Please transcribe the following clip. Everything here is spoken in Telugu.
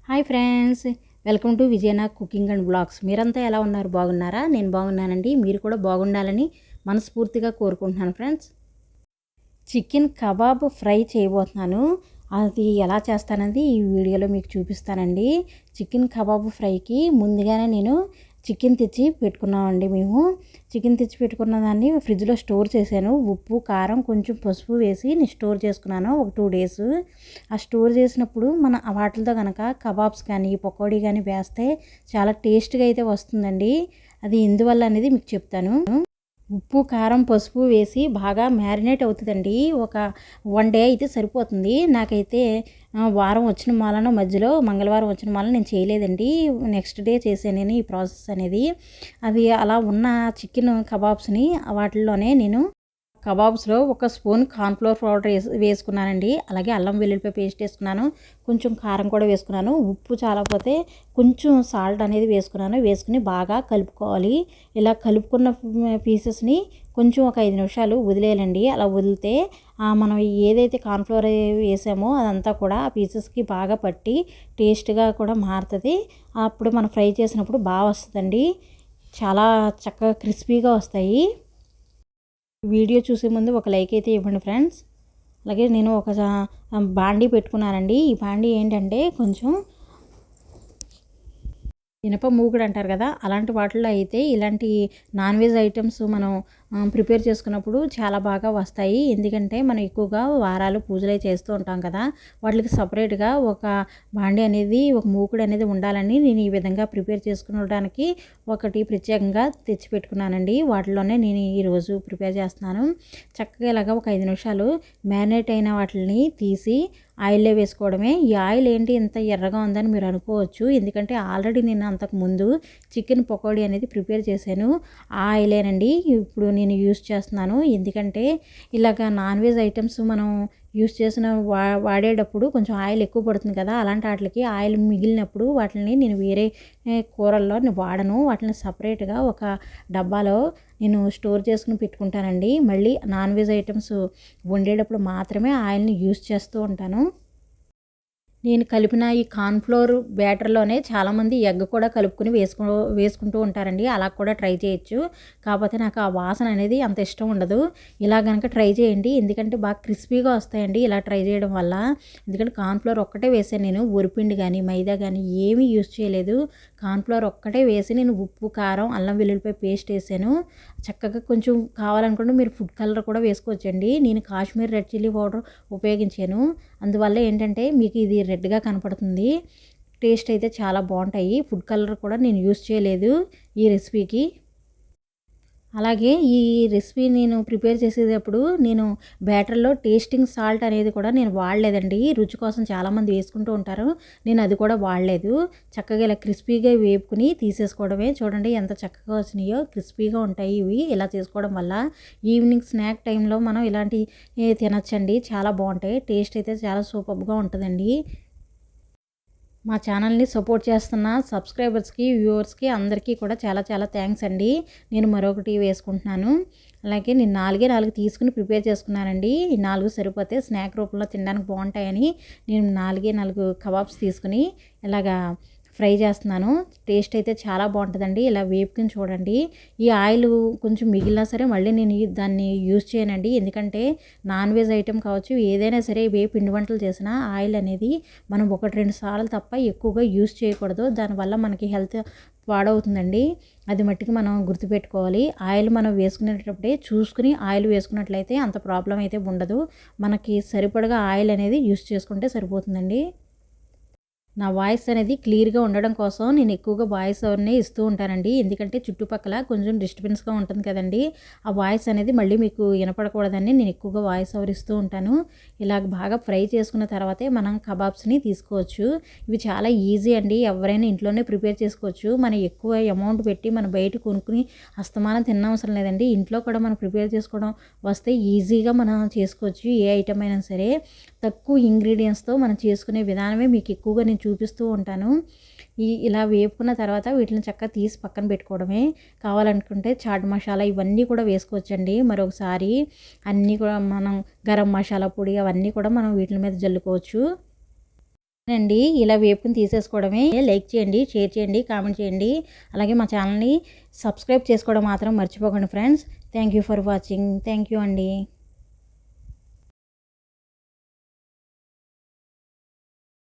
Hi friends, welcome to Vijayana cooking and blogs. మీరంతా ఎలా ఉన్నారు? బాగున్నారా? నేను బాగున్నానండి. మీరు కూడా బాగుండాలని మనస్ఫూర్తిగా కోరుకుంటున్నాను ఫ్రెండ్స్. చికెన్ కబాబ్ ఫ్రై చేయబోతున్నాను. అది ఎలా చేస్తానది ఈ వీడియోలో మీకు చూపిస్తానండి. చికెన్ కబాబ్ ఫ్రైకి ముందుగానే నేను చికెన్ తెచ్చి పెట్టుకున్నామండి. చికెన్ తెచ్చి పెట్టుకున్న దాన్ని ఫ్రిడ్జ్లో స్టోర్ చేశాను. ఉప్పు, కారం, కొంచెం పసుపు వేసి నేను స్టోర్ చేసుకున్నాను ఒక 2 డేస్. ఆ స్టోర్ చేసినప్పుడు మన వాటితో కనుక కబాబ్స్ కానీ పకోడీ కానీ వేస్తే చాలా టేస్ట్గా అయితే వస్తుందండి. అది ఎందువల్ల అనేది మీకు చెప్తాను. ఉప్పు, కారం, పసుపు వేసి బాగా మ్యారినేట్ అవుతుందండి. ఒక 1 డే అయితే సరిపోతుంది. నాకైతే వారం వచ్చిన మూలన మధ్యలో మంగళవారం వచ్చిన మూలన నేను చేయలేదండి. నెక్స్ట్ డే చేశాను నేను ఈ ప్రాసెస్ అనేది. అది అలా ఉన్న చికెన్ కబాబ్స్ని వాటిల్లోనే నేను కబాబ్స్లో ఒక స్పూన్ కార్న్‌ఫ్లోర్ పౌడర్ వేసుకున్నానండి. అలాగే అల్లం వెల్లుల్లిపాయ పేస్ట్ వేసుకున్నాను. కొంచెం కారం కూడా వేసుకున్నాను. ఉప్పు చాలకపోతే కొంచెం సాల్ట్ అనేది వేసుకుని బాగా కలుపుకోవాలి. ఇలా కలుపుకున్న పీసెస్ని కొంచెం ఒక 5 నిమిషాలు వదిలేయాలండి. అలా వదిలితే మనం ఏదైతే కార్న్‌ఫ్లోర్ వేసామో అదంతా కూడా ఆ పీసెస్కి బాగా పట్టి టేస్ట్గా కూడా మారుతుంది. అప్పుడు మనం ఫ్రై చేసినప్పుడు బాగా వస్తుందండి. చాలా చక్కగా క్రిస్పీగా వస్తాయి. వీడియో చూసే ముందు ఒక లైక్ అయితే ఇవ్వండి ఫ్రెండ్స్. అలాగే నేను ఒక బాండీ పెట్టుకున్నానండి. ఈ బాండీ ఏంటంటే కొంచెం ఇనప మూకుడు అంటారు కదా, అలాంటి వాటిల్లో అయితే ఇలాంటి నాన్ వెజ్ ఐటమ్స్ మనం ప్రిపేర్ చేసుకున్నప్పుడు చాలా బాగా వస్తాయి. ఎందుకంటే మనం ఎక్కువగా వారాలు పూజలు చేస్తూ ఉంటాం కదా, వాటికి సపరేట్గా ఒక బాండి అనేది, ఒక మూకుడు అనేది ఉండాలని నేను ఈ విధంగా ప్రిపేర్ చేసుకోవడానికి ఒకటి ప్రత్యేకంగా తెచ్చిపెట్టుకున్నానండి. వాటిలోనే నేను ఈరోజు ప్రిపేర్ చేస్తున్నాను. చక్కగా ఇలాగ ఒక 5 నిమిషాలు మ్యారినేట్ అయిన వాటిని తీసి ఆయిల్లో వేసుకోవడమే. ఈ ఆయిల్ ఏంటి ఇంత ఎర్రగా ఉందని మీరు అనుకోవచ్చు. ఎందుకంటే ఆల్రెడీ నేను అంతకుముందు చికెన్ పకోడీ అనేది ప్రిపేర్ చేశాను. ఆ ఆయిలేనండి ఇప్పుడు నేను యూస్ చేస్తున్నాను. ఎందుకంటే ఇలాగ నాన్ వెజ్ ఐటమ్స్ మనం యూస్ చేసిన వాడేటప్పుడు కొంచెం ఆయిల్ ఎక్కువ పడుతుంది కదా, అలాంటి వాటికి ఆయిల్ మిగిలినప్పుడు వాటిని నేను వేరే కూరల్లో నేను వాడను. వాటిని సపరేట్గా ఒక డబ్బాలో నేను స్టోర్ చేసుకుని పెట్టుకుంటానండి. మళ్ళీ నాన్ వెజ్ ఐటమ్స్ వండేటప్పుడు మాత్రమే ఆయిల్ని యూస్ చేస్తూ ఉంటాను. నేను కలిపిన ఈ కార్న్‌ఫ్లోర్ బ్యాటర్‌లోనే చాలామంది ఎగ్ కూడా కలుపుకొని వేసుకుంటూ ఉంటారండి. అలా కూడా ట్రై చేయొచ్చు. కాకపోతే నాకు ఆ వాసన అనేది అంత ఇష్టం ఉండదు. ఇలా గనక ట్రై చేయండి. ఎందుకంటే బాగా క్రిస్పీగా వస్తాయండి ఇలా ట్రై చేయడం వల్ల. ఎందుకంటే కార్న్‌ఫ్లోర్ ఒక్కటే వేసాను నేను. వరిపిండి కానీ, మైదా కానీ ఏమీ యూజ్ చేయలేదు. కార్న్‌ఫ్లోర్ ఒక్కటే వేసి నేను ఉప్పు, కారం, అల్లం వెల్లుల్లిపాయ పేస్ట్ వేసాను. చక్కగా కొంచెం కావాలనుకుంటే మీరు ఫుడ్ కలర్ కూడా వేసుకోవచ్చండి. నేను కాశ్మీర్ రెడ్ చిల్లీ పౌడర్ ఉపయోగించాను. అందువల్ల ఏంటంటే మీకు ఇది రెడ్గా కనపడుతుంది. టేస్ట్ అయితే చాలా బాగుంటాయి. ఫుడ్ కలర్ కూడా నేను యూస్ చేయలేదు ఈ రెసిపీకి. అలాగే ఈ రెసిపీ నేను ప్రిపేర్ చేసేటప్పుడు నేను బ్యాటర్లో టేస్టింగ్ సాల్ట్ అనేది కూడా నేను వాడలేదండి. రుచి కోసం చాలామంది వేసుకుంటూ ఉంటారు. నేను అది కూడా వాడలేదు. చక్కగా ఇలా క్రిస్పీగా వేపుకుని తీసేసుకోవడమే. చూడండి ఎంత చక్కగా వచ్చినాయో, క్రిస్పీగా ఉంటాయి ఇవి ఇలా చేసుకోవడం వల్ల. ఈవినింగ్ స్నాక్ టైంలో మనం ఇలాంటి తినచ్చండి. చాలా బాగుంటాయి. టేస్ట్ అయితే చాలా సూపర్గా ఉంటుందండి. మా ఛానల్ని సపోర్ట్ చేస్తున్న సబ్స్క్రైబర్స్కి, వ్యూవర్స్కి అందరికీ కూడా చాలా చాలా థ్యాంక్స్ అండి. నేను మరొకటి వేసుకుంటున్నాను. అలాగే నేను 4 తీసుకుని ప్రిపేర్ చేసుకున్నానండి. ఈ 4 సరిపోతే స్నాక్ రూపంలో తినడానికి బాగుంటాయని నేను 4 కబాబ్స్ తీసుకుని ఇలాగా ఫ్రై చేస్తున్నాను. టేస్ట్ అయితే చాలా బాగుంటుందండి. ఇలా వేపుకుని చూడండి. ఈ ఆయిల్ కొంచెం మిగిలినా సరే మళ్ళీ నేను దాన్ని యూజ్ చేయనండి. ఎందుకంటే నాన్ వెజ్ ఐటెం కావచ్చు, ఏదైనా సరే పిండి వంటలు చేసినా ఆయిల్ అనేది మనం 1-2 సార్లు తప్ప ఎక్కువగా యూజ్ చేయకూడదు. దానివల్ల మనకి హెల్త్ పాడవుతుందండి. అది మట్టికి మనం గుర్తుపెట్టుకోవాలి. ఆయిల్ మనం వేసుకునేటప్పుడే చూసుకుని ఆయిల్ వేసుకున్నట్లయితే అంత ప్రాబ్లం అయితే ఉండదు. మనకి సరిపడగా ఆయిల్ అనేది యూజ్ చేసుకుంటే సరిపోతుందండి. నా వాయిస్ అనేది క్లియర్గా ఉండడం కోసం నేను ఎక్కువగా వాయిస్ ఓవర్నే ఇస్తూ ఉంటానండి. ఎందుకంటే చుట్టుపక్కల కొంచెం డిస్టర్బెన్స్గా ఉంటుంది కదండి. ఆ వాయిస్ అనేది మళ్ళీ మీకు వినపడకూడదని నేను ఎక్కువగా వాయిస్ ఓవర్ ఇస్తూ ఉంటాను. ఇలాగ బాగా ఫ్రై చేసుకున్న తర్వాతే మనం కబాబ్స్ని తీసుకోవచ్చు. ఇవి చాలా ఈజీ అండి. ఎవరైనా ఇంట్లోనే ప్రిపేర్ చేసుకోవచ్చు. మనం ఎక్కువ అమౌంట్ పెట్టి మనం బయట కొనుక్కుని అస్తమానం తినవసరం లేదండి. ఇంట్లో కూడా మనం ప్రిపేర్ చేసుకోవడం వస్తే ఈజీగా మనం చేసుకోవచ్చు. ఏ ఐటమ్ అయినా సరే తక్కువ ఇంగ్రీడియంట్స్తో మనం చేసుకునే విధానమే మీకు ఎక్కువగా నేను చూపిస్తూ ఉంటాను. ఇలా వేపుకున్న తర్వాత వీటిని చక్కగా తీసి పక్కన పెట్టుకోవడమే. కావాలనుకుంటే చాట్ మసాలా ఇవన్నీ కూడా వేసుకోవచ్చండి. మరొకసారి అన్నీ కూడా మనం గరం మసాలా పొడి అవన్నీ కూడా మనం వీటి మీద జల్లుకోవచ్చు. అండి ఇలా వేపుకుని తీసేసుకోవడమే. లైక్ చేయండి, షేర్ చేయండి, కామెంట్ చేయండి. అలాగే మా ఛానల్ని సబ్స్క్రైబ్ చేసుకోవడం మాత్రం మర్చిపోకండి friends. Thank you for watching. Thank you అండి.